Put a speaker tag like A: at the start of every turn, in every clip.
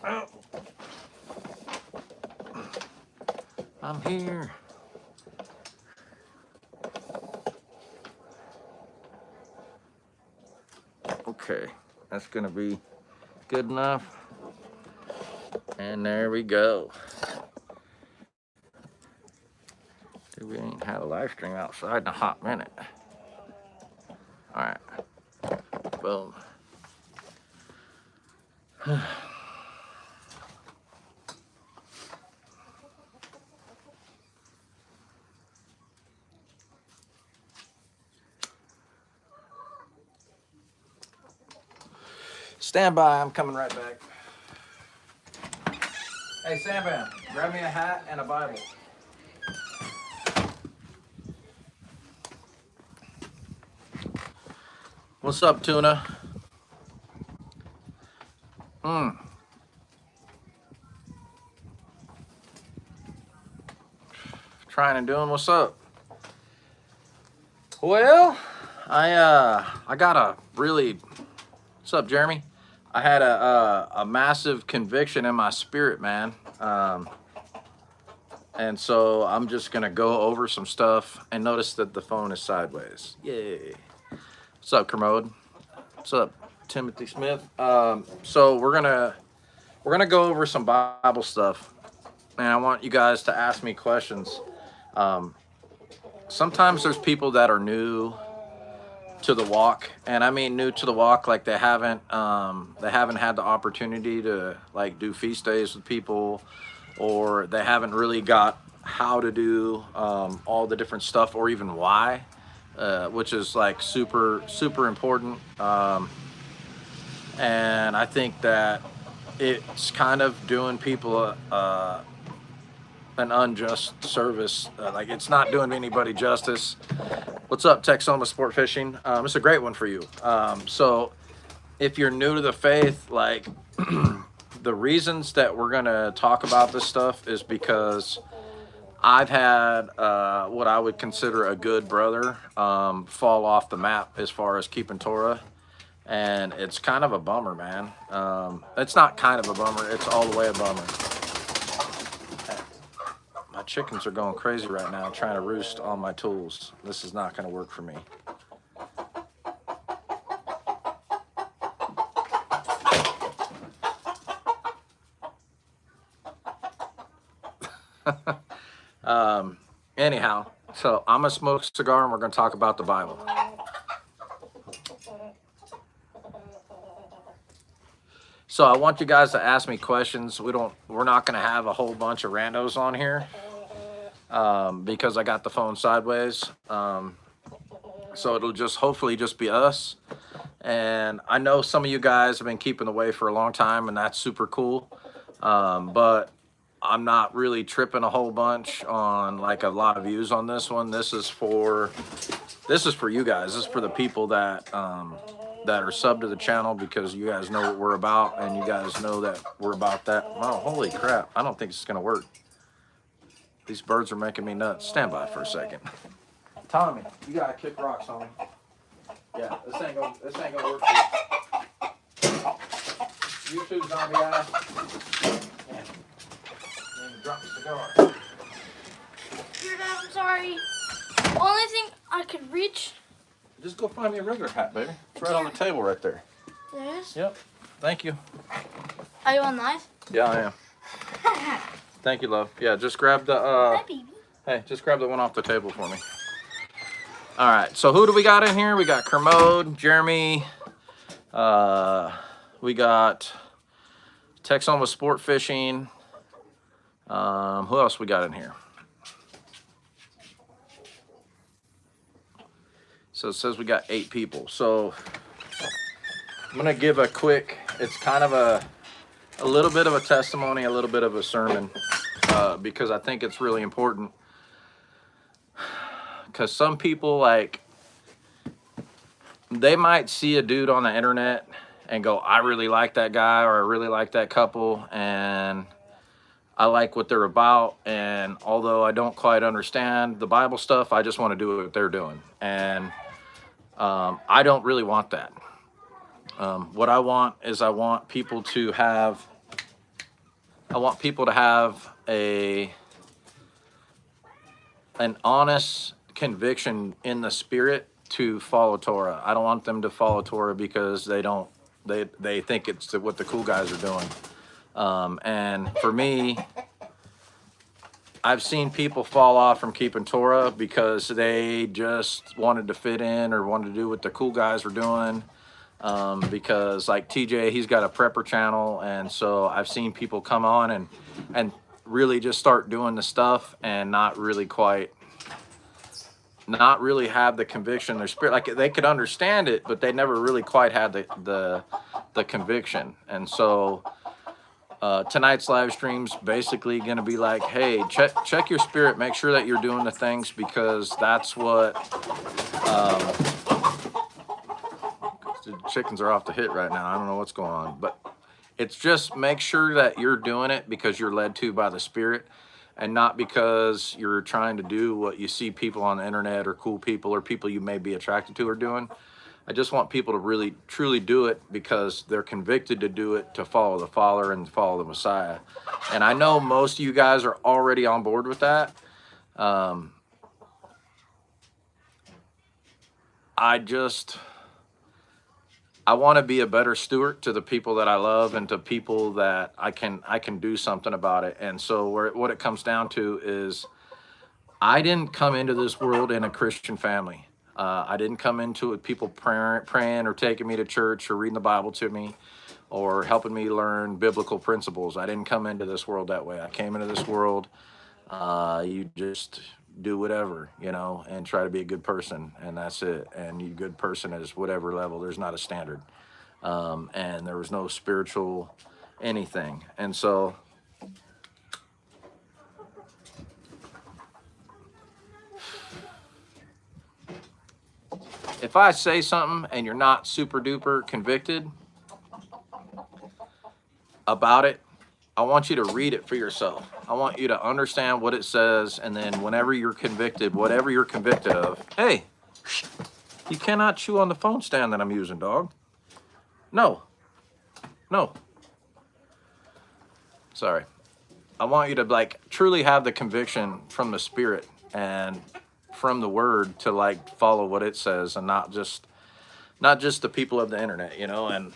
A: Oh, I'm here. Okay, that's gonna be good enough. And there we go. Dude, we ain't had a live stream outside in a hot minute. All right, boom. Stand by, I'm coming right back. Hey, Sam, grab me a hat and a Bible. What's up, Tuna? Trying and doing. What's up? Well, I got a really. What's up, Jeremy? I had a massive conviction in my spirit, man. And so I'm just gonna go over some stuff and notice that the phone is sideways. Yay! What's up, Kermode? What's up, Timothy Smith? So we're gonna go over some Bible stuff, and I want you guys to ask me questions. Sometimes there's people that are new to the walk, and I mean new to the walk, like they haven't had the opportunity to like do feast days with people, or they haven't really got how to do all the different stuff, or even why, which is like super important. And I think that it's kind of doing people an unjust service. Like it's not doing anybody justice. What's up, Texoma Sport Fishing? It's a great one for you. So if you're new to the faith, like the reasons that we're going to talk about this stuff is because I've had what I would consider a good brother fall off the map as far as keeping Torah. And it's kind of a bummer, man. It's not kind of a bummer. It's all the way a bummer. My chickens are going crazy right now trying to roost on my tools. This is not going to work for me. Anyhow, so I'm going to smoke a cigar and we're going to talk about the Bible. So I want you guys to ask me questions. We're not going to have a whole bunch of randos on here because I got the phone sideways. So it'll just hopefully just be us. And I know some of you guys have been keeping the way for a long time, and that's super cool. But I'm not really tripping a whole bunch on like a lot of views on this one. This is for you guys. This is for the people that are sub to the channel, because you guys know what we're about, and you guys know that we're about that. Oh, holy crap. I don't think it's going to work. These birds are making me nuts. Stand by for a second. Tommy, you got to kick rocks, homie. Yeah, this ain't gonna work for you. YouTube zombie ass. Man, drop the cigar.
B: Your dad, I'm sorry. Only thing I could reach.
A: Just go find me a regular hat, baby. It's right on the table right there.
B: There is?
A: Yep. Thank you.
B: Are you on live?
A: Yeah, I am. Thank you, love. Yeah, just grab the
B: Hi, baby.
A: hey, just grab the one off the table for me. All right, so who do we got in here? We got Kermode, Jeremy, we got Texoma Sport Fishing. Who else we got in here? So it says we got 8 people. So I'm gonna give a quick, it's kind of a little bit of a testimony, a little bit of a sermon, because I think it's really important. Because some people, like, they might see a dude on the internet and go, I really like that guy, or I really like that couple, and I like what they're about, and although I don't quite understand the Bible stuff, I just want to do what they're doing. And I don't really want that. What I want is I want people to have I want people to have an honest conviction in the spirit to follow Torah. I don't want them to follow Torah because they think it's what the cool guys are doing. And for me, I've seen people fall off from keeping Torah because they just wanted to fit in or wanted to do what the cool guys were doing. Because like TJ, he's got a prepper channel, and so I've seen people come on and really just start doing the stuff and not really have the conviction in their spirit. Like they could understand it, but they never really quite had the conviction. And so tonight's live stream's basically going to be like, hey, check your spirit, make sure that you're doing the things, because that's what the chickens are off the hit right now. I don't know what's going on, but it's just make sure that you're doing it because you're led to by the Spirit, and not because you're trying to do what you see people on the internet or cool people or people you may be attracted to are doing. I just want people to really truly do it because they're convicted to do it, to follow the Father and follow the Messiah. And I know most of you guys are already on board with that. I want to be a better steward to the people that I love and to people that I can do something about it. And so what it comes down to is I didn't come into this world in a Christian family. I didn't come into it with people praying or taking me to church or reading the Bible to me or helping me learn biblical principles. I didn't come into this world that way. I came into this world, you just do whatever, and try to be a good person, and that's it. And you good person is whatever level. There's not a standard. And there was no spiritual anything. And so if I say something and you're not super duper convicted about it, I want you to read it for yourself. I want you to understand what it says, and then whenever you're convicted, whatever you're convicted of, hey, you cannot chew on the phone stand that I'm using, dog. No. Sorry. I want you to truly have the conviction from the Spirit and from the Word to follow what it says, and not just the people of the internet, and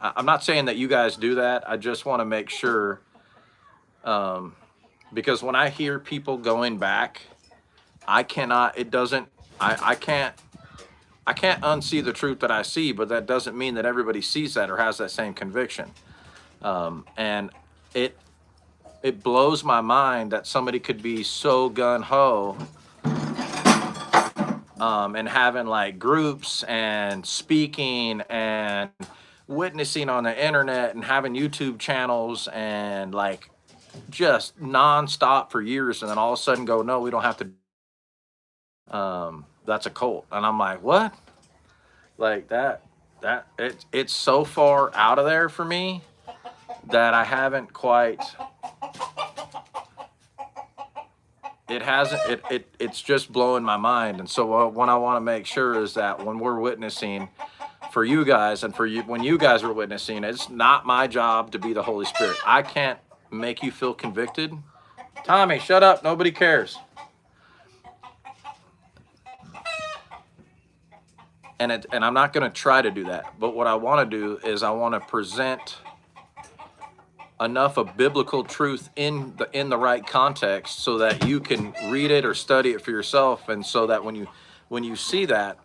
A: I'm not saying that you guys do that. I just want to make sure, because when I hear people going back, I can't unsee the truth that I see, but that doesn't mean that everybody sees that or has that same conviction. And it blows my mind that somebody could be so gung-ho and having groups and speaking and witnessing on the internet and having YouTube channels and just nonstop for years, and then all of a sudden go, no, we don't have to. That's a cult. And I'm like, what? It's so far out of there for me that I haven't quite. It's just blowing my mind. And so what I want to make sure is that when we're witnessing for you guys and for you, when you guys are witnessing, it's not my job to be the Holy Spirit. I can't make you feel convicted. Tommy, shut up. Nobody cares. And I'm not going to try to do that. But what I want to do is I want to present enough of biblical truth in the right context so that you can read it or study it for yourself, and so that when you see that,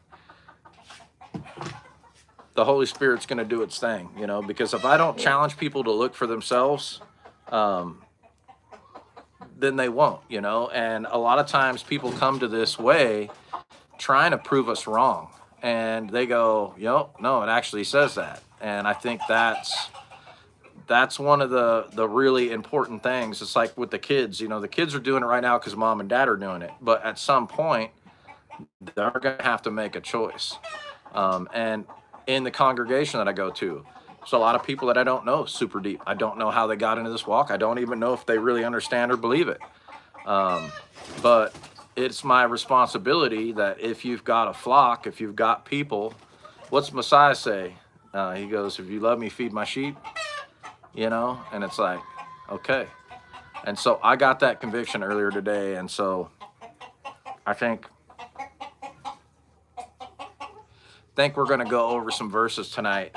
A: the Holy Spirit's going to do its thing, because if I don't challenge people to look for themselves, then they won't, and a lot of times people come to this way trying to prove us wrong, and they go, no, it actually says that. And I think that's one of the really important things. It's like with the kids, the kids are doing it right now because mom and dad are doing it. But at some point, they're going to have to make a choice. And in the congregation that I go to, there's a lot of people that I don't know super deep. I don't know how they got into this walk. I don't even know if they really understand or believe it. But it's my responsibility that if you've got a flock, if you've got people, what's Messiah say? He goes, if you love me, feed my sheep. And it's like, Okay. And so I got that conviction earlier today. And so I think we're going to go over some verses tonight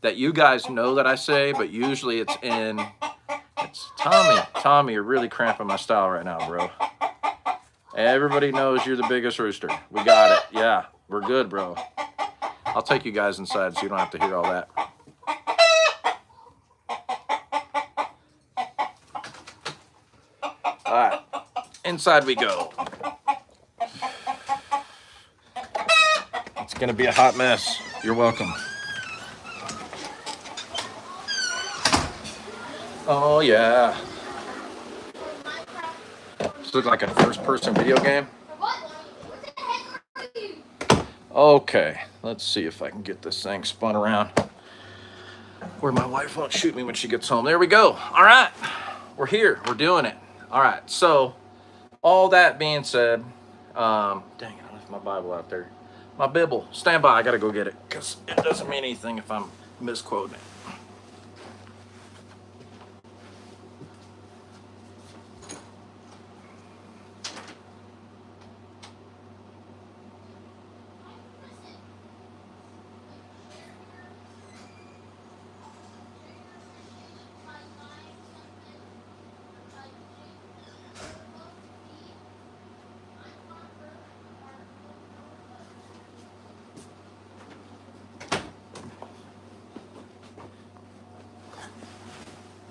A: that you guys know that I say, but usually it's Tommy. Tommy, you're really cramping my style right now, bro. Everybody knows you're the biggest rooster. We got it. Yeah, we're good, bro. I'll take you guys inside so you don't have to hear all that. All right, inside we go. It's gonna be a hot mess. You're welcome. Oh yeah. This looks like a first-person video game. Okay, let's see if I can get this thing spun around where my wife won't shoot me when she gets home. There we go. All right, we're here. We're doing it. All right, so all that being said, dang it, I left my Bible out there. My Bible, stand by. I gotta go get it because it doesn't mean anything if I'm misquoting it.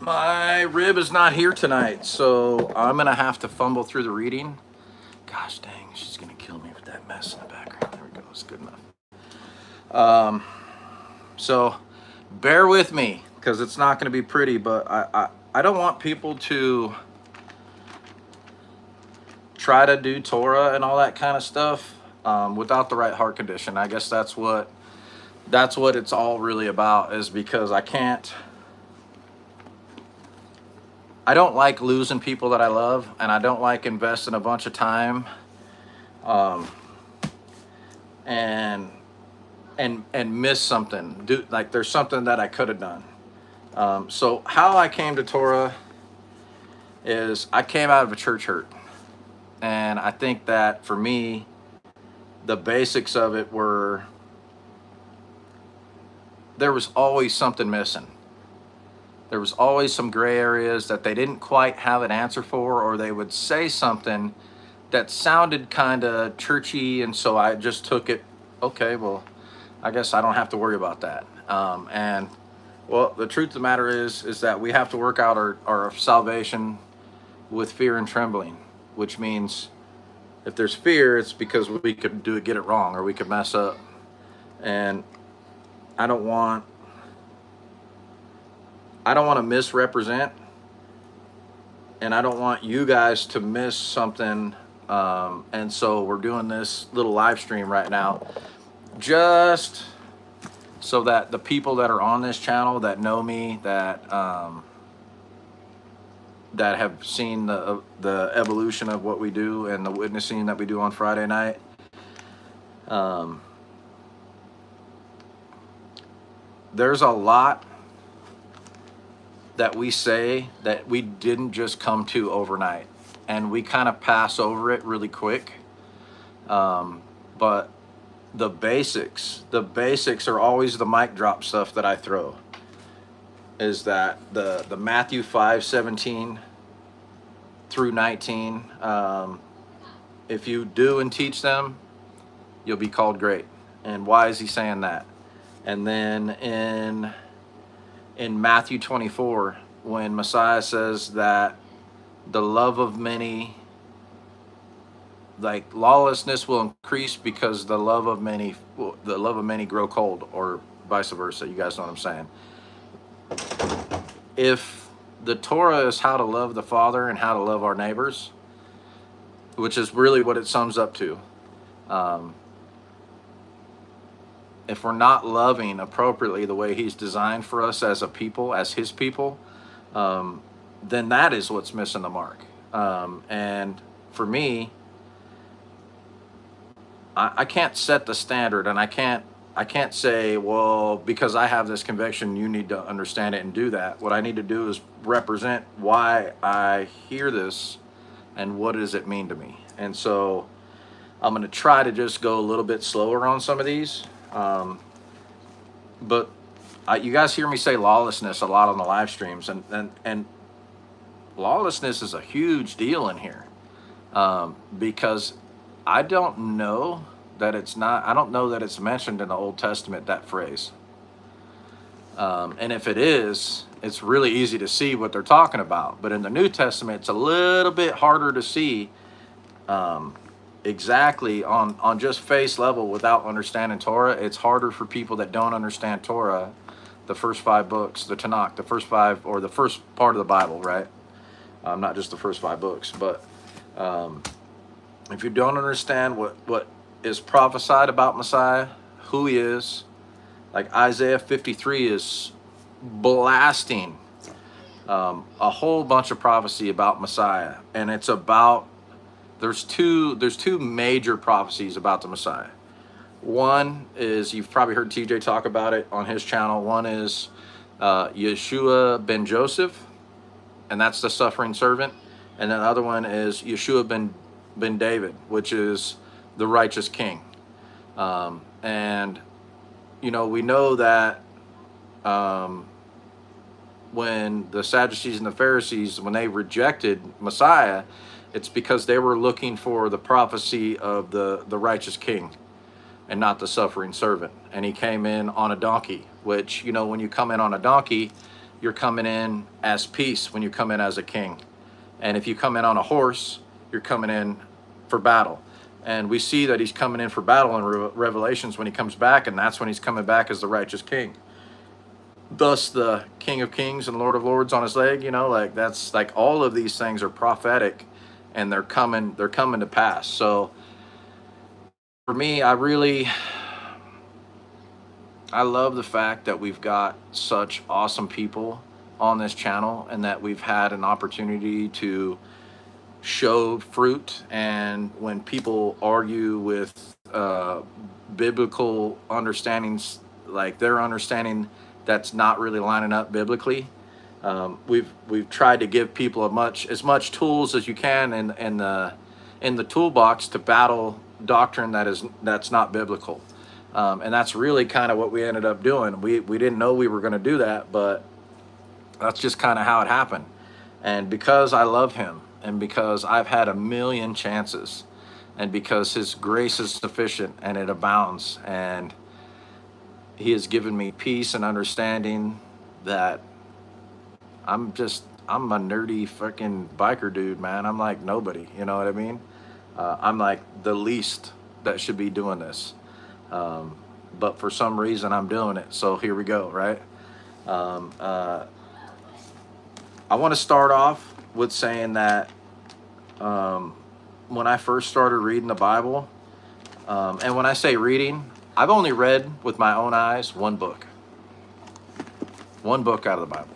A: My rib is not here tonight, so I'm gonna have to fumble through the reading. Gosh dang, she's gonna kill me with that mess in the background. There we go, it's good enough. So bear with me because it's not gonna be pretty, but I don't want people to try to do Torah and all that kind of stuff without the right heart condition. I guess that's what it's all really about, is because I don't like losing people that I love, and I don't like investing a bunch of time and miss something. Like there's something that I could have done. So how I came to Torah is I came out of a church hurt. And I think that for me, the basics of it were there was always something missing. There was always some gray areas that they didn't quite have an answer for, or they would say something that sounded kind of churchy, and so I just took it, okay, well, I guess I don't have to worry about that. And well, the truth of the matter is that we have to work out our salvation with fear and trembling, which means if there's fear, it's because we could get it wrong, or we could mess up. And I don't want to misrepresent, and I don't want you guys to miss something. And so we're doing this little live stream right now, just so that the people that are on this channel that know me, that have seen the evolution of what we do and the witnessing that we do on Friday night, there's a lot that we say that we didn't just come to overnight, and we kind of pass over it really quick. But the basics are always the mic drop stuff that I throw, is that the Matthew 5:17 through 19, if you do and teach them, you'll be called great. And why is he saying that? And then in Matthew 24, when Messiah says that the love of many, like lawlessness will increase because the love of many grow cold, or vice versa. You guys know what I'm saying? If the Torah is how to love the Father and how to love our neighbors, which is really what it sums up to, if we're not loving appropriately the way he's designed for us as a people, as his people, then that is what's missing the mark. And for me, I can't set the standard, and I can't I can't say, well, because I have this conviction, you need to understand it and do that. What I need to do is represent why I hear this and what does it mean to me. And so I'm going to try to just go a little bit slower on some of these. But you guys hear me say lawlessness a lot on the live streams, and lawlessness is a huge deal in here, because I don't know that it's not. I don't know that it's mentioned in the Old Testament, that phrase. And if it is, it's really easy to see what they're talking about. But in the New Testament, it's a little bit harder to see exactly on just face level without understanding Torah. It's harder for people that don't understand Torah, the first 5 books, the Tanakh, the first 5, or the first part of the Bible, right? Not just the first 5 books, but if you don't understand what is prophesied about Messiah, who he is, like Isaiah 53 is blasting a whole bunch of prophecy about Messiah, and it's about there's two major prophecies about the Messiah. One is, you've probably heard TJ talk about it on his channel. One is Yeshua ben Joseph, and that's the suffering servant. And then the other one is Yeshua ben David, which is the righteous king. And you know, we know that when the Sadducees and the Pharisees, when they rejected Messiah, it's because they were looking for the prophecy of the righteous king and not the suffering servant. And he came in on a donkey, which, you know, when you come in on a donkey, you're coming in as peace when you come in as a king. And if you come in on a horse, you're coming in for battle. And we see that he's coming in for battle in Revelations when he comes back, and that's when he's coming back as the righteous king. Thus the King of Kings and Lord of Lords on his leg, you know, like that's like all of these things are prophetic, and they're coming to pass. So for me, I love the fact that we've got such awesome people on this channel, and that we've had an opportunity to show fruit. And when people argue with biblical understandings, like their understanding that's not really lining up biblically, we've tried to give people as much tools as you can in the toolbox to battle doctrine that's not biblical. And that's really kind of what we ended up doing. We didn't know we were going to do that, but that's just kind of how it happened. And because I love him, and because I've had a million chances, and because his grace is sufficient and it abounds, and he has given me peace and understanding, that I'm a nerdy fucking biker dude, man. I'm like nobody, you know what I mean? I'm like the least that should be doing this. But for some reason I'm doing it. So here we go, right? I want to start off with saying that when I first started reading the Bible, and when I say reading, I've only read with my own eyes one book out of the Bible,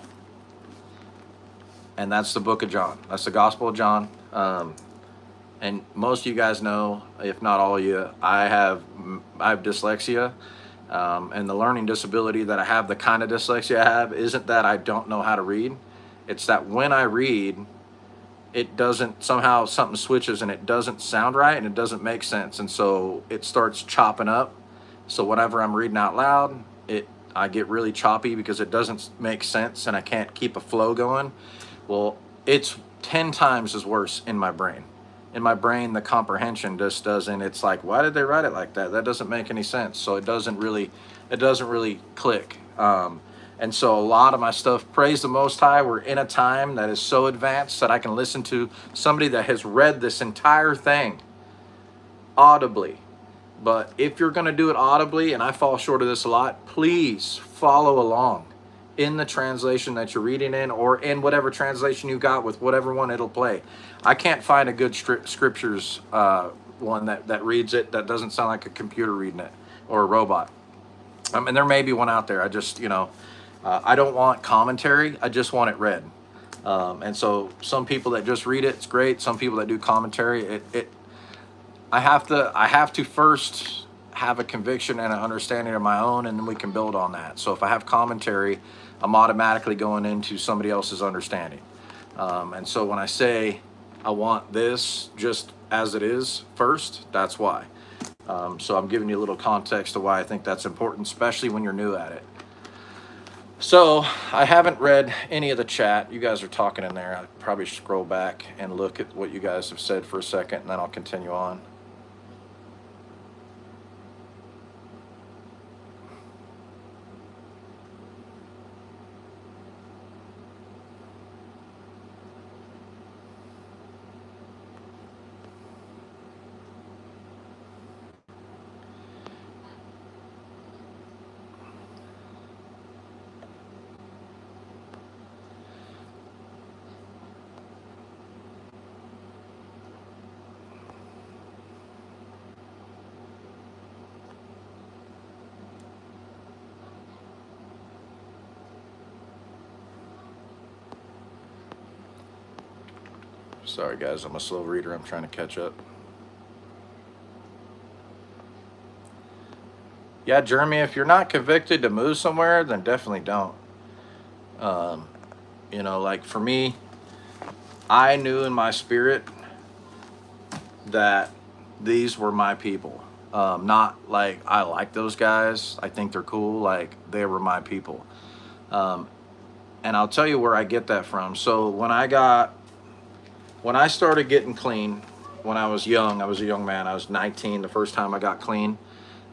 A: and that's the book of John. That's the Gospel of John. And most of you guys know, if not all of you, I have dyslexia, and the learning disability that I have, the kind of dyslexia I have, isn't that I don't know how to read. It's that when I read, it doesn't, somehow something switches and it doesn't sound right and it doesn't make sense. And so it starts chopping up. So whenever I'm reading out loud, I get really choppy because it doesn't make sense and I can't keep a flow going. Well, it's 10 times as worse in my brain. In my brain, the comprehension just doesn't, it's like, why did they write it like that? That doesn't make any sense. So it doesn't really click. And so a lot of my stuff, praise the Most High, we're in a time that is so advanced that I can listen to somebody that has read this entire thing audibly. But if you're going to do it audibly, and I fall short of this a lot, please follow along in the translation that you're reading in, or in whatever translation you got with whatever one it'll play. I can't find a good scriptures one that reads it that doesn't sound like a computer reading it or a robot. And there may be one out there. I just, I don't want commentary. I just want it read. And so some people that just read it, it's great. Some people that do commentary, I have to first have a conviction and an understanding of my own, and then we can build on that. So if I have commentary, I'm automatically going into somebody else's understanding. And so when I say I want this just as it is first, that's why. So I'm giving you a little context of why I think that's important, especially when you're new at it. So I haven't read any of the chat. You guys are talking in there. I'll probably scroll back and look at what you guys have said for a second, and then I'll continue on. Sorry guys, I'm a slow reader. I'm trying to catch up. Yeah, Jeremy, if you're not convicted to move somewhere, then definitely don't. You know, like for me, I knew in my spirit that these were my people. Not like I like those guys. I think they're cool. Like they were my people. And I'll tell you where I get that from. So when I started getting clean, when I was young, I was a young man. I was 19 the first time I got clean.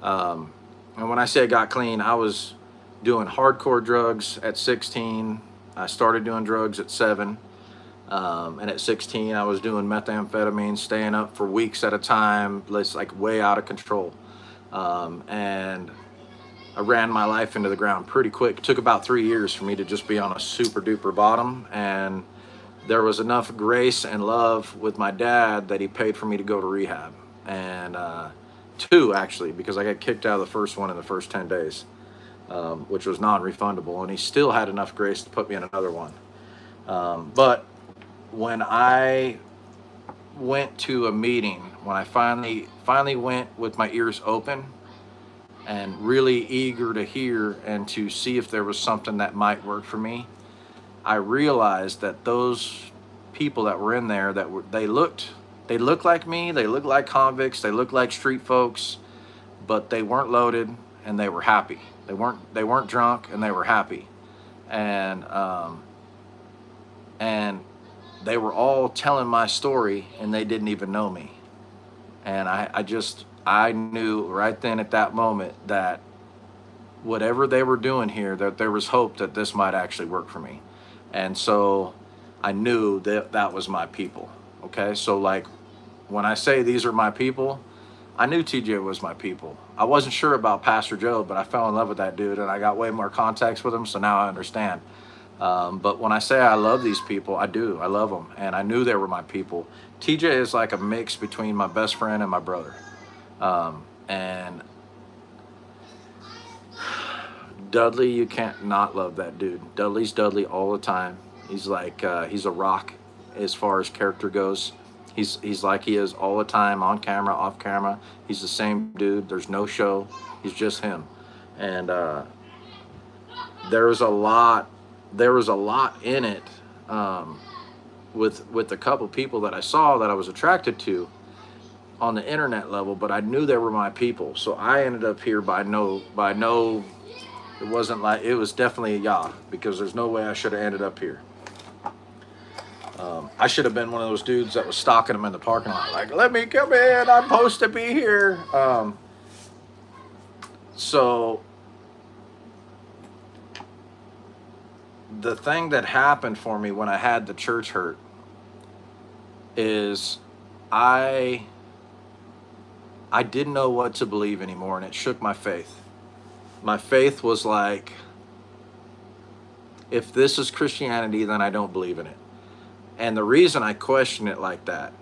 A: And when I say I got clean, I was doing hardcore drugs at 16. I started doing drugs at 7. And at 16, I was doing methamphetamine, staying up for weeks at a time. It's like way out of control. And I ran my life into the ground pretty quick. It took about 3 years for me to just be on a super duper bottom. And there was enough grace and love with my dad that he paid for me to go to rehab. And 2 actually, because I got kicked out of the first one in the first 10 days, which was non-refundable. And he still had enough grace to put me in another one. But when I went to a meeting, when I finally went with my ears open and really eager to hear and to see if there was something that might work for me, I realized that those people that were in there, they looked like me, they looked like convicts, they looked like street folks, but they weren't loaded and they were happy. They weren't drunk and they were happy. And they were all telling my story and they didn't even know me. And I knew right then at that moment that whatever they were doing here, that there was hope that this might actually work for me. And so I knew that was my people. Okay. So like when I say these are my people, I knew TJ was my people. I wasn't sure about Pastor Joe, but I fell in love with that dude and I got way more contacts with him. So now I understand. But when I say I love these people, I do. I love them. And I knew they were my people. TJ is like a mix between my best friend and my brother. And Dudley, you can't not love that dude. Dudley's Dudley all the time. He's like, he's a rock as far as character goes. He's like he is all the time, on camera, off camera. He's the same dude. There's no show. He's just him. And there was a lot in it with a couple people that I saw that I was attracted to on the internet level, but I knew they were my people. So I ended up here by no, it wasn't like, it was definitely a Yah, because there's no way I should have ended up here. I should have been one of those dudes that was stalking them in the parking lot, like, let me come in, I'm supposed to be here. So the thing that happened for me when I had the church hurt is I didn't know what to believe anymore, and it shook my faith. My faith was like, if this is Christianity, then I don't believe in it. And the reason I question it like that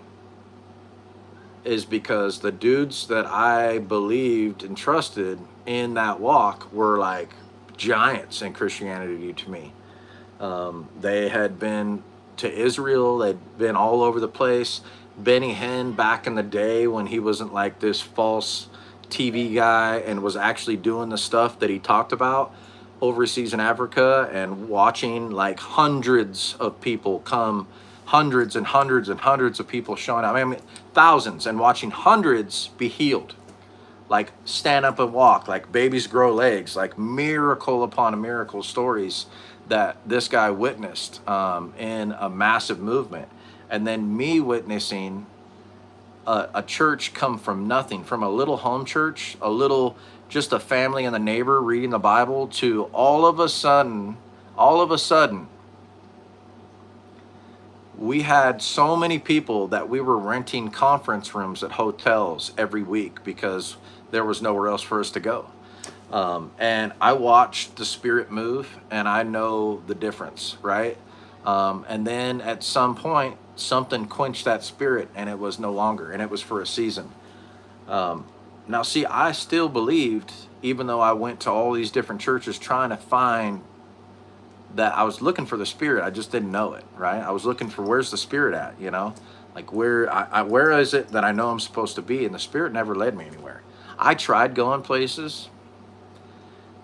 A: is because the dudes that I believed and trusted in that walk were like giants in Christianity to me. They had been to Israel, they'd been all over the place. Benny Hinn back in the day when he wasn't like this false TV guy and was actually doing the stuff that he talked about overseas in Africa, and watching like hundreds of people come, hundreds and hundreds and hundreds of people showing up. I mean, thousands, and watching hundreds be healed, like stand up and walk, like babies grow legs, like miracle upon a miracle stories that this guy witnessed in a massive movement. And then me witnessing a church come from nothing, from a little home church, just a family and the neighbor reading the Bible, to all of a sudden, we had so many people that we were renting conference rooms at hotels every week because there was nowhere else for us to go. And I watched the Spirit move, and I know the difference, right? And then at some point, something quenched that spirit, and it was no longer, and it was for a season. Now, see, I still believed, even though I went to all these different churches trying to find that, I was looking for the Spirit. I just didn't know it, right? I was looking for, where's the Spirit at, you know? Like, where is it that I know I'm supposed to be? And the Spirit never led me anywhere. I tried going places,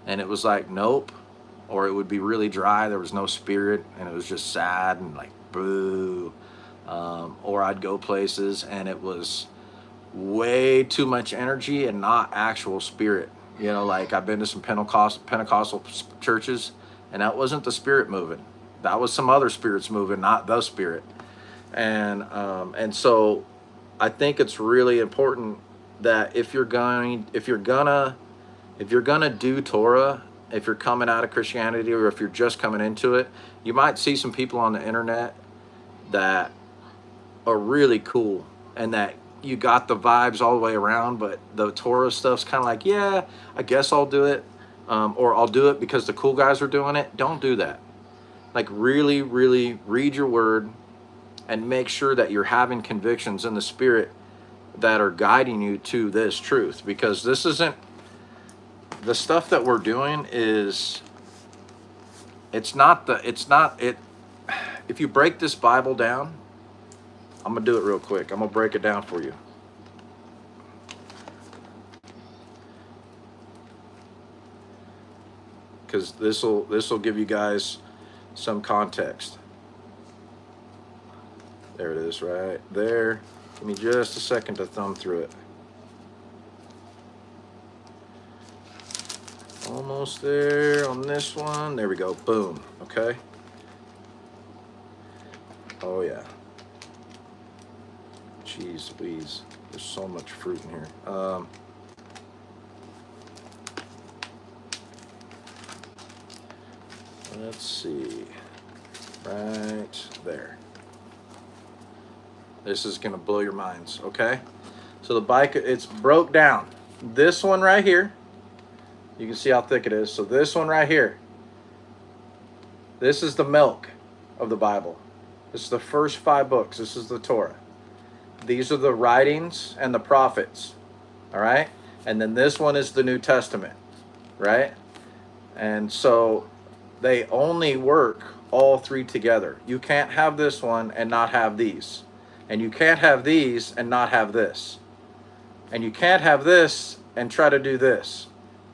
A: and it was like, nope. Or it would be really dry. There was no Spirit, and it was just sad and like, boo. Or I'd go places, and it was way too much energy and not actual Spirit. You know, like I've been to some Pentecostal churches, and that wasn't the Spirit moving. That was some other spirits moving, not the Spirit. And so I think it's really important that if you're gonna do Torah, if you're coming out of Christianity, or if you're just coming into it, you might see some people on the internet that are really cool and that you got the vibes all the way around, but the Torah stuff's kind of like, yeah, I guess I'll do it, or I'll do it because the cool guys are doing it. Don't do that. Like, really, really read your word and make sure that you're having convictions in the Spirit that are guiding you to this truth, because this isn't, the stuff that we're doing is, if you break this Bible down, I'm gonna do it real quick. I'm gonna break it down for you. Because this will give you guys some context. There it is, right there. Give me just a second to thumb through it. Almost there on this one. There we go. Boom. Okay. Oh yeah. Jeez Louise. There's so much fruit in here. Let's see. Right there. This is gonna blow your minds, okay? So the bike, it's broke down. This one right here, you can see how thick it is. So this one right here, this is the milk of the Bible. This is the first 5 books. This is the Torah. These are the writings and the prophets, all right? And then this one is the New Testament, right? And so they only work all 3 together. You can't have this one and not have these. And you can't have these and not have this. And you can't have this and try to do this,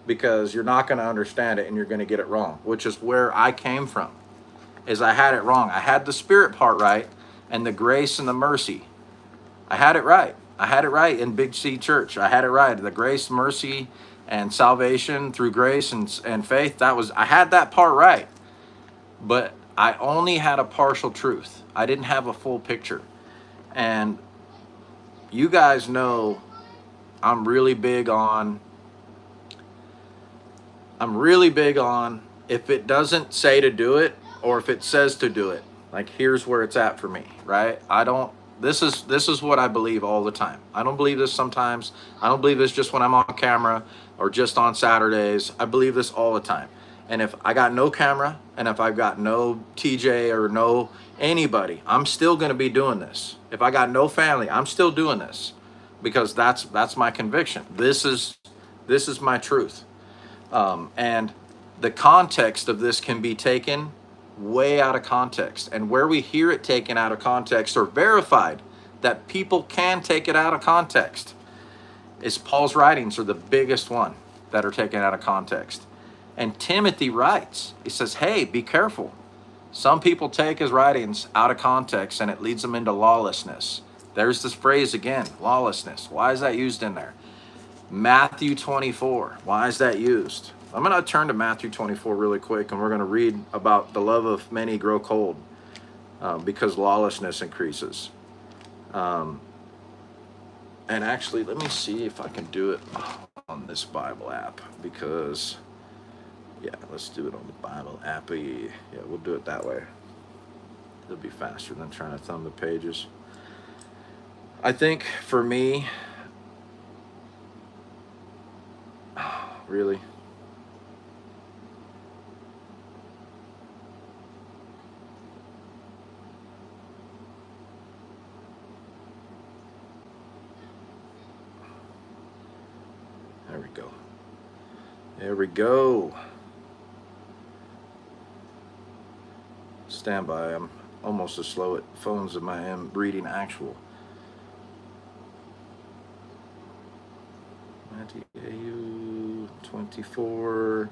A: because you're not going to understand it and you're going to get it wrong, which is where I came from, is I had it wrong. I had the Spirit part right and the grace and the mercy. I had it right. I had it right in Big C Church. I had it right. The grace, mercy, and salvation through grace and faith, I had that part right. But I only had a partial truth. I didn't have a full picture. And you guys know I'm really big on if it doesn't say to do it, or if it says to do it, like, here's where it's at for me, right? This is what I believe all the time. I don't believe this sometimes. I don't believe this just when I'm on camera or just on Saturdays. I believe this all the time. And if I got no camera, and if I've got no TJ or no anybody, I'm still going to be doing this. If I got no family, I'm still doing this, because that's my conviction. This is my truth. And the context of this can be taken way out of context. And where we hear it taken out of context, or verified that people can take it out of context, is Paul's writings are the biggest one that are taken out of context. And Timothy writes, he says, hey, be careful. Some people take his writings out of context and it leads them into lawlessness. There's this phrase again, lawlessness. Why is that used in there? Matthew 24, why is that used? I'm going to turn to Matthew 24 really quick, and we're going to read about the love of many grow cold because lawlessness increases. And actually, let me see if I can do it on this Bible app, because, yeah, let's do it on the Bible app. Yeah, we'll do it that way. It'll be faster than trying to thumb the pages. I think for me, really? There we go. There we go. Stand by. I'm almost as slow at phones as I am reading Matthew 24.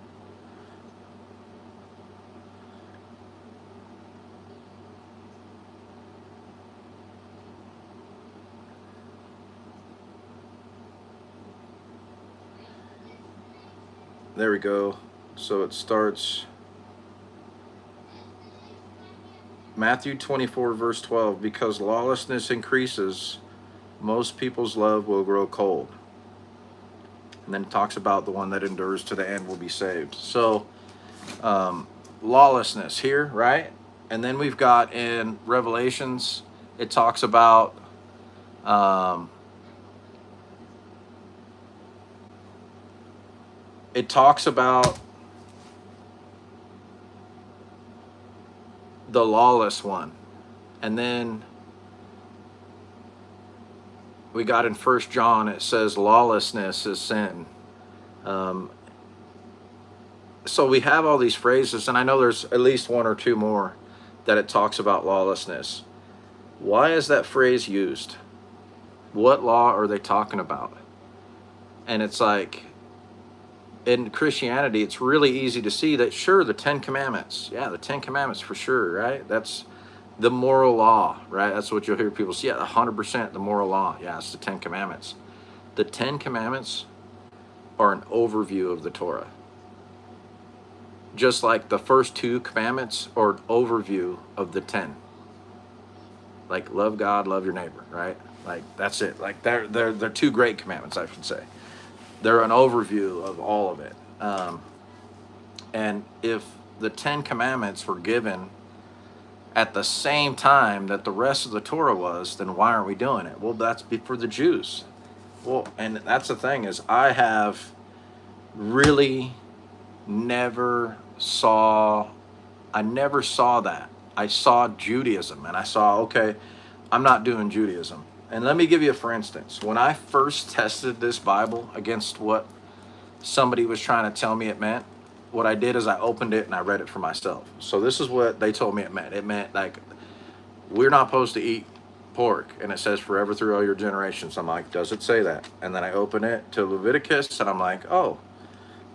A: There we go. So it starts Matthew 24 verse 12, because lawlessness increases, most people's love will grow cold. And then it talks about the one that endures to the end will be saved. So lawlessness here, right? And then we've got in Revelations, it talks about the lawless one. And then we got in 1 John, it says lawlessness is sin. So we have all these phrases, and I know there's at least one or two more that it talks about lawlessness. Why is that phrase used? What law are they talking about? And it's like, in Christianity, it's really easy to see that, sure, the 10 Commandments. Yeah, the 10 Commandments for sure, right? That's the moral law, right? That's what you'll hear people say. Yeah, 100% the moral law. Yeah, it's the 10 Commandments. The 10 Commandments are an overview of the Torah. Just like the first 2 commandments are an overview of the 10. Like, love God, love your neighbor, right? Like, that's it. Like, they're 2 great commandments, I should say. They're an overview of all of it. And if the 10 Commandments were given at the same time that the rest of the Torah was, then why aren't we doing it? Well, that's for the Jews. Well, and that's the thing, is I have really never saw that. I saw Judaism, and I saw, okay, I'm not doing Judaism. And let me give you a for instance. When I first tested this Bible against what somebody was trying to tell me it meant, what I did is I opened it and I read it for myself. So this is what they told me it meant. It meant, like, we're not supposed to eat pork, and it says forever through all your generations. I'm like, does it say that? And then I open it to Leviticus, and I'm like, oh,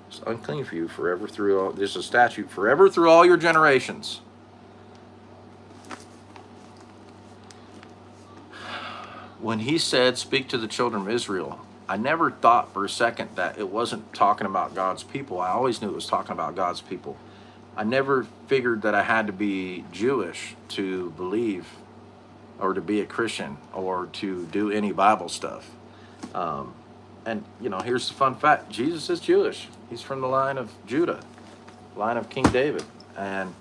A: it's unclean for you forever through all, there's a statute forever through all your generations. When he said, speak to the children of Israel, I never thought for a second that it wasn't talking about God's people. I always knew it was talking about God's people. I never figured that I had to be Jewish to believe or to be a Christian or to do any Bible stuff. And, you know, here's the fun fact. Jesus is Jewish. He's from the line of Judah, line of King David. And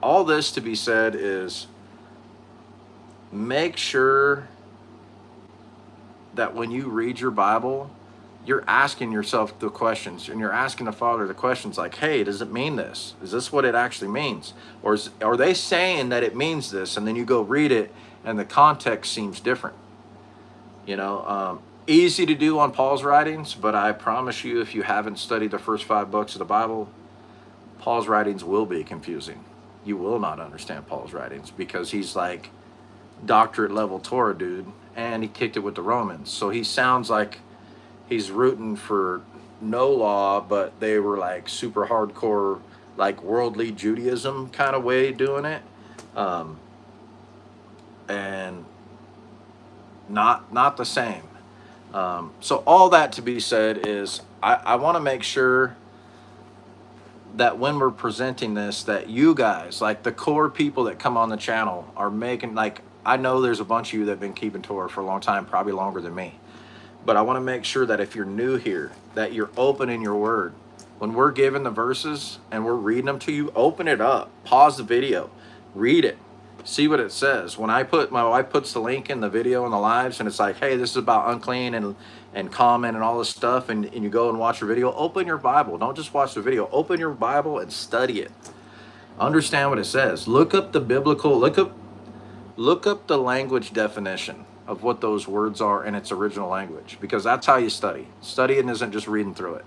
A: all this to be said is, make sure that when you read your Bible, you're asking yourself the questions, and you're asking the Father the questions like, hey, does it mean this? Is this what it actually means? Or are they saying that it means this? And then you go read it, and the context seems different. You know, easy to do on Paul's writings, but I promise you, if you haven't studied the first 5 books of the Bible, Paul's writings will be confusing. You will not understand Paul's writings, because he's like doctorate level Torah dude, and he kicked it with the Romans. So he sounds like he's rooting for no law, but they were like super hardcore, like worldly Judaism kind of way doing it, um, and not the same. So all that to be said is, I want to make sure that when we're presenting this, that you guys, like the core people that come on the channel, are making, like, I know there's a bunch of you that have been keeping Torah for a long time, probably longer than me. But I want to make sure that if you're new here, that you're opening your word. When we're giving the verses and we're reading them to you, open it up, pause the video, read it, see what it says. When my wife puts the link in the video and the lives, and it's like, hey, this is about unclean and common and all this stuff, and you go and watch your video, open your Bible. Don't just watch the video. Open your Bible and study it. Understand what it says. Look up the biblical, look up the language definition of what those words are in its original language, because that's how you study. Studying isn't just reading through it.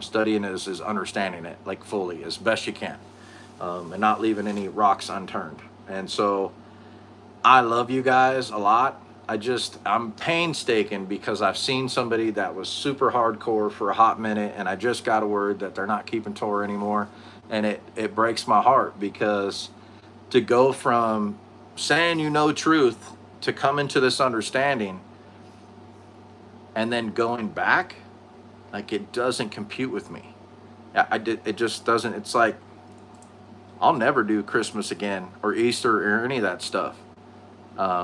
A: Studying is understanding it like fully as best you can, and not leaving any rocks unturned. And so I love you guys a lot. I'm painstaking because I've seen somebody that was super hardcore for a hot minute, and I just got a word that they're not keeping Torah anymore. And it breaks my heart, because to go from saying you know truth to come into this understanding and then going back, like, it doesn't compute with me. It just doesn't. It's like, I'll never do Christmas again or Easter or any of that stuff,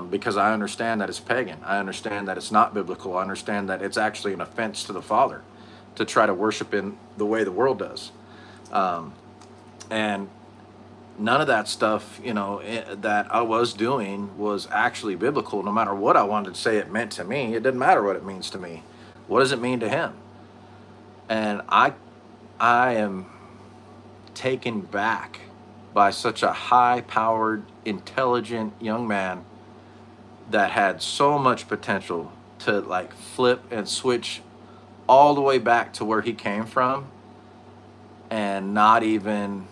A: because I understand that it's pagan. I understand that it's not biblical. I understand that it's actually an offense to the Father to try to worship in the way the world does. And none of that stuff, that I was doing was actually biblical. No matter what I wanted to say it meant to me, it didn't matter what it means to me. What does it mean to him? And I am taken back by such a high-powered, intelligent young man that had so much potential to like flip and switch all the way back to where he came from, and not even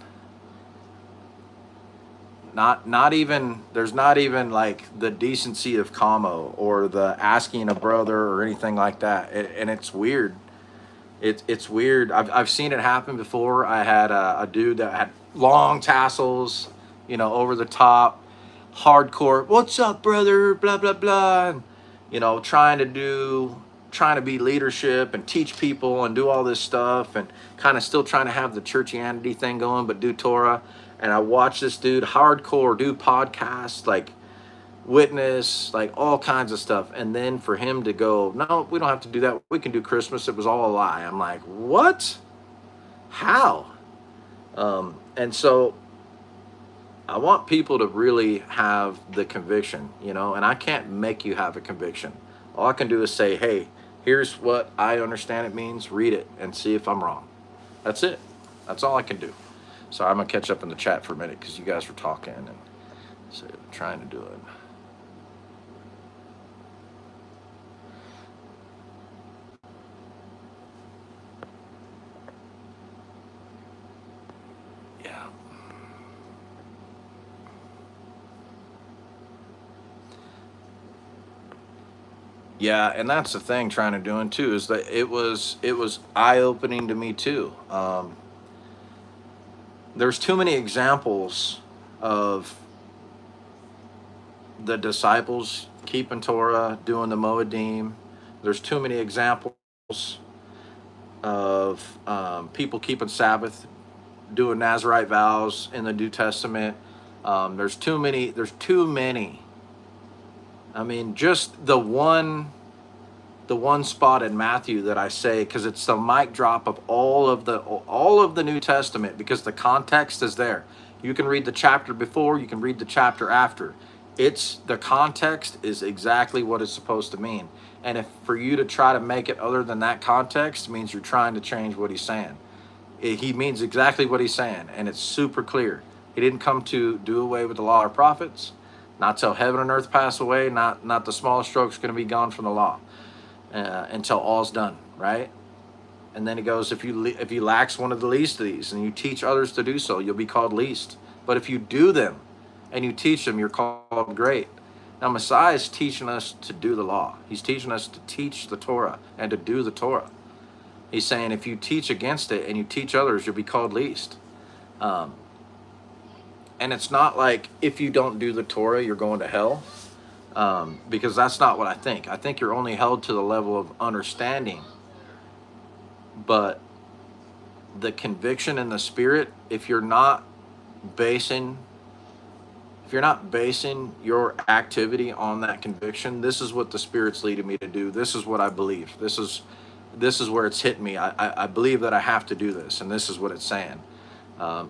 A: there's not even like the decency of Kamo or the asking a brother or anything like that. And it's weird. It's weird. I've seen it happen before. I had a dude that had long tassels, over the top, hardcore, what's up, brother, blah, blah, blah, and, trying to be leadership and teach people and do all this stuff, and kind of still trying to have the churchianity thing going, but do Torah. And I watched this dude hardcore do podcasts, like witness, like all kinds of stuff. And then for him to go, no, we don't have to do that. We can do Christmas. It was all a lie. I'm like, what? How? And so I want people to really have the conviction, and I can't make you have a conviction. All I can do is say, hey, here's what I understand it means. Read it and see if I'm wrong. That's it. That's all I can do. So I'm going to catch up in the chat for a minute, because you guys were talking and so trying to do it. Yeah. Yeah, and that's the thing trying to do it too, is that it was eye-opening to me too. There's too many examples of the disciples keeping Torah, doing the Moedim. There's too many examples of people keeping Sabbath, doing Nazirite vows in the New Testament. There's too many. I mean, just the one spot in Matthew that I say, because it's the mic drop of all of the New Testament, because the context is there. You can read the chapter before, you can read the chapter after. The context is exactly what it's supposed to mean. And if for you to try to make it other than that context means you're trying to change what he's saying. He means exactly what he's saying, and it's super clear. He didn't come to do away with the law or prophets, not till heaven and earth pass away, not the smallest stroke's going to be gone from the law, until all's done, right? And then he goes, if you lax one of the least of these and you teach others to do so, you'll be called least. But if you do them, and you teach them, you're called great. Now, Messiah is teaching us to do the law. He's teaching us to teach the Torah and to do the Torah. He's saying if you teach against it and you teach others, you'll be called least. Um, and it's not like if you don't do the Torah, you're going to hell, because that's not what I think. I think you're only held to the level of understanding. But the conviction in the Spirit, if you're not basing your activity on that conviction, this is what the Spirit's leading me to do. This is what I believe. This is where it's hitting me. I believe that I have to do this, and this is what it's saying.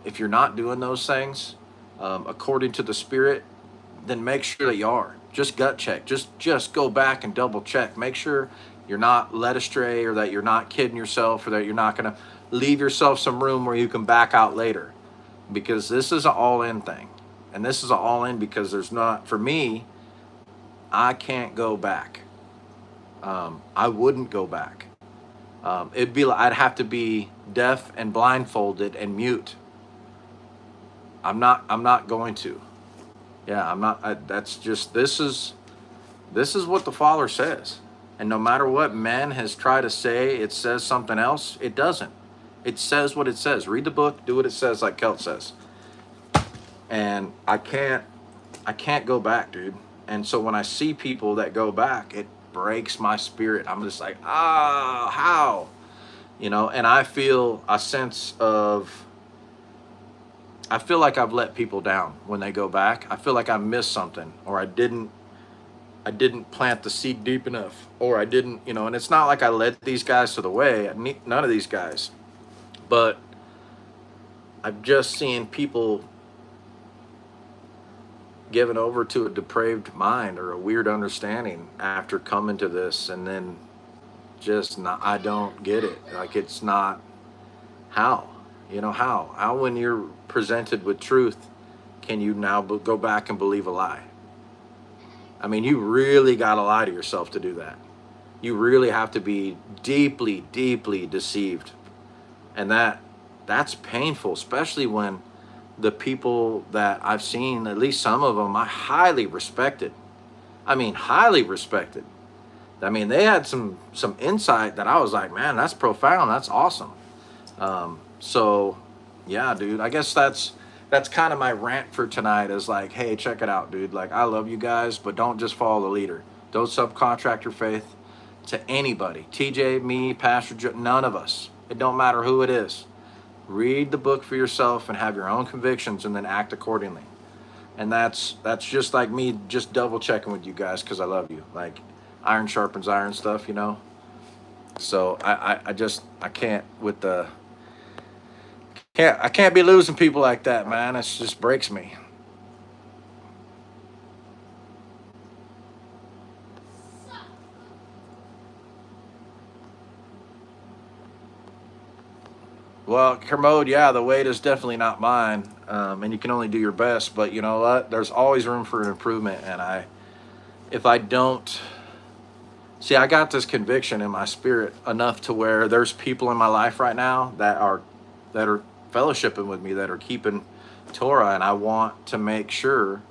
A: If you're not doing those things according to the Spirit, then make sure that you are. Just gut check. Just go back and double check. Make sure you're not led astray, or that you're not kidding yourself, or that you're not going to leave yourself some room where you can back out later. Because this is an all-in thing. And this is an all-in because there's not, for me, I can't go back. I wouldn't go back. It'd be like I'd have to be deaf and blindfolded and mute. I'm not going to. Yeah, I'm not. That's just, this is what the Father says. And no matter what man has tried to say, it says something else. It doesn't. It says what it says. Read the book, do what it says, like Kelt says. And I can't go back, dude. And so when I see people that go back, it breaks my spirit. I'm just like, how? And I feel a sense of, I feel like I've let people down when they go back. I feel like I missed something, or I didn't plant the seed deep enough, or I didn't, and it's not like I led these guys to the way, none of these guys, but I've just seen people given over to a depraved mind or a weird understanding after coming to this, and then just not, I don't get it. Like, it's not, how when you're presented with truth, can you now go back and believe a lie? I mean, you really got to lie to yourself to do that. You really have to be deeply, deeply deceived. And that's painful, especially when the people that I've seen, at least some of them, I highly respected. I mean, highly respected. I mean, they had some insight that I was like, man, that's profound. That's awesome. So, yeah, dude, I guess that's kind of my rant for tonight, is like, hey, check it out, dude. Like, I love you guys, but don't just follow the leader. Don't subcontract your faith to anybody. TJ, me, Pastor Joe, none of us. It don't matter who it is. Read the book for yourself and have your own convictions, and then act accordingly. And that's just like me just double checking with you guys, because I love you. Like, iron sharpens iron stuff, So I can't with the, I can't be losing people like that, man. It just breaks me. Well, Kermode, yeah, the weight is definitely not mine, and you can only do your best. But you know what? There's always room for an improvement, and if I don't see, I got this conviction in my spirit enough to where there's people in my life right now that are fellowshipping with me, that are keeping Torah, and I want to make sure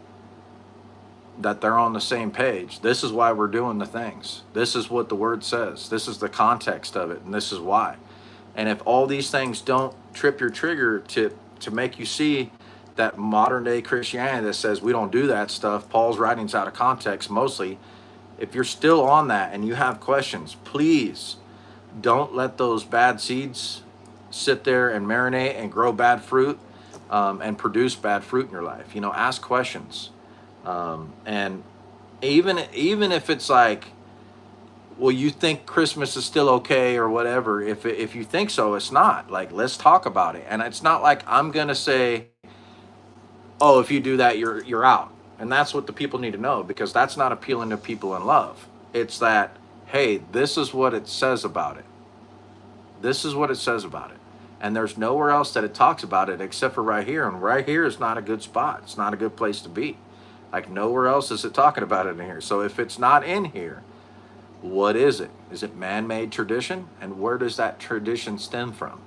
A: that they're on the same page. This is why we're doing the things. This is what the Word says. This is the context of it, and this is why. And if all these things don't trip your trigger to make you see that modern day Christianity that says we don't do that stuff, Paul's writings out of context mostly, if you're still on that and you have questions, please don't let those bad seeds sit there and marinate and grow bad fruit, and produce bad fruit in your life. Ask questions. And even if it's like, well, you think Christmas is still okay or whatever, if you think so, it's not. Like, let's talk about it. And it's not like I'm going to say, oh, if you do that, you're out. And that's what the people need to know, because that's not appealing to people in love. It's that, hey, this is what it says about it. This is what it says about it. And there's nowhere else that it talks about it except for right here. And right here is not a good spot. It's not a good place to be. Like, nowhere else is it talking about it in here. So if it's not in here, what is it? Is it man-made tradition? And where does that tradition stem from?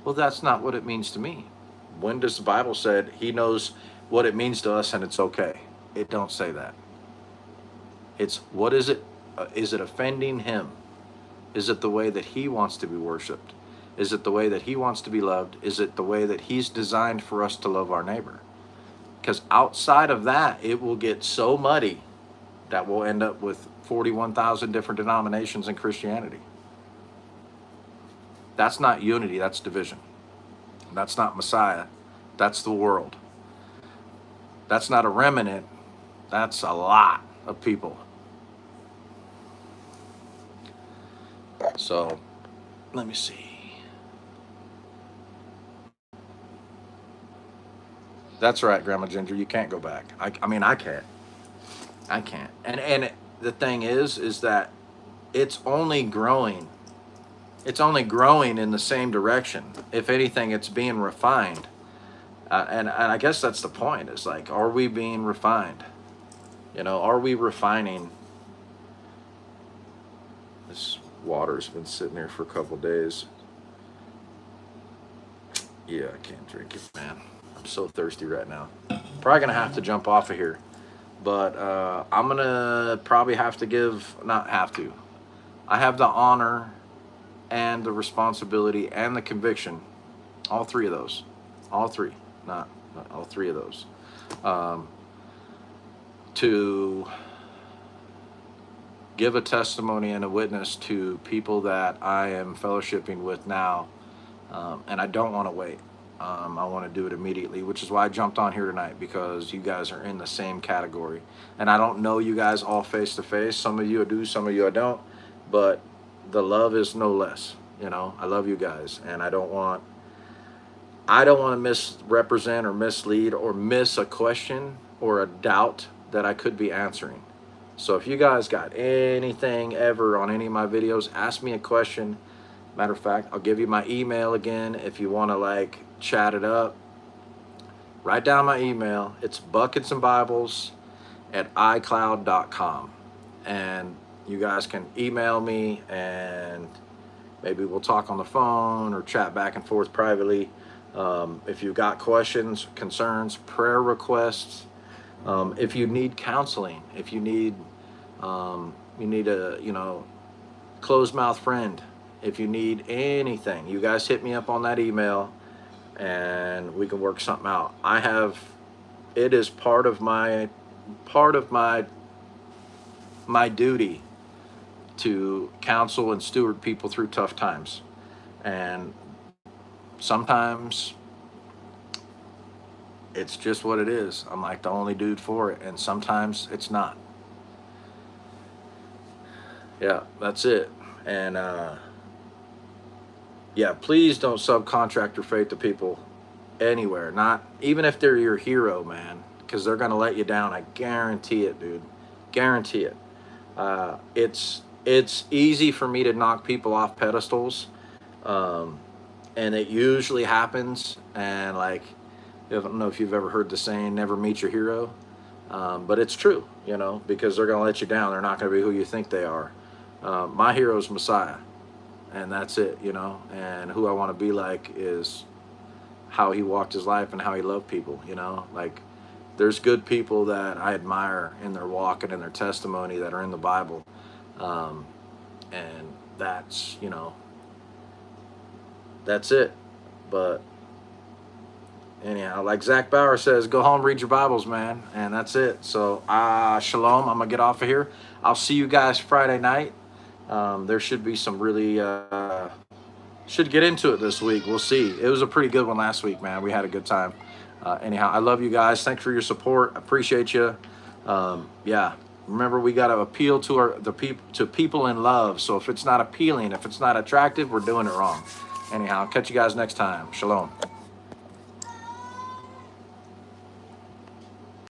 A: Well, that's not what it means to me. When does the Bible said he knows what it means to us and it's okay. It don't say that. It's what is it? Is it offending him? Is it the way that he wants to be worshiped? Is it the way that he wants to be loved? Is it the way that he's designed for us to love our neighbor? Because outside of that, it will get so muddy that we'll end up with 41,000 different denominations in Christianity. That's not unity, that's division. That's not Messiah, that's the world. That's not a remnant, that's a lot of people. So, let me see. That's right, Grandma Ginger, you can't go back. I mean, I can't. I can't. And the thing is that it's only growing. It's only growing in the same direction. If anything, it's being refined. And I guess that's the point. It's like, are we being refined? You know, are we refining? This water's been sitting here for a couple days. Yeah, I can't drink it, man. I'm so thirsty right now. Probably gonna have to jump off of here. But I'm gonna probably have to I have the honor and the responsibility and the conviction, all three of those, not all three of those, to give a testimony and a witness to people that I am fellowshipping with now, and I don't want to wait. I want to do it immediately, which is why I jumped on here tonight, because you guys are in the same category. And I don't know you guys all face to face. Some of you I do, some of you I don't. But the love is no less. You know, I love you guys, and I don't want to misrepresent or mislead or miss a question or a doubt that I could be answering. So if you guys got anything ever on any of my videos, ask me a question. Matter of fact, I'll give you my email again if you want to like chat it up. Write down my email. It's bucketsandbibles@icloud.com, and you guys can email me and maybe we'll talk on the phone or chat back and forth privately. If you've got questions, concerns, prayer requests, if you need counseling, if you need a closed mouth friend, if you need anything, you guys hit me up on that email and we can work something out. It is part of my duty to counsel and steward people through tough times. And sometimes it's just what it is. I'm like the only dude for it, and sometimes it's not. Yeah, that's it. And yeah, please don't subcontract your faith to people anywhere. Not even if they're your hero, man, because they're gonna let you down. I guarantee it, dude. Guarantee it. It's easy for me to knock people off pedestals, and it usually happens. And like, I don't know if you've ever heard the saying, "Never meet your hero," but it's true, you know, because they're gonna let you down. They're not gonna be who you think they are. My hero is Messiah. And that's it, you know, and who I want to be like is how he walked his life and how he loved people, you know. Like, there's good people that I admire in their walk and in their testimony that are in the Bible. And that's, you know, that's it. But anyhow, like Zach Bauer says, go home, read your Bibles, man. And that's it. So, shalom. I'm going to get off of here. I'll see you guys Friday night. There should be some really, should get into it this week. We'll see. It was a pretty good one last week, man. We had a good time. Anyhow, I love you guys. Thanks for your support. I appreciate you. Yeah. Remember, we got to appeal to people in love. So if it's not appealing, if it's not attractive, we're doing it wrong. Anyhow, I'll catch you guys next time. Shalom.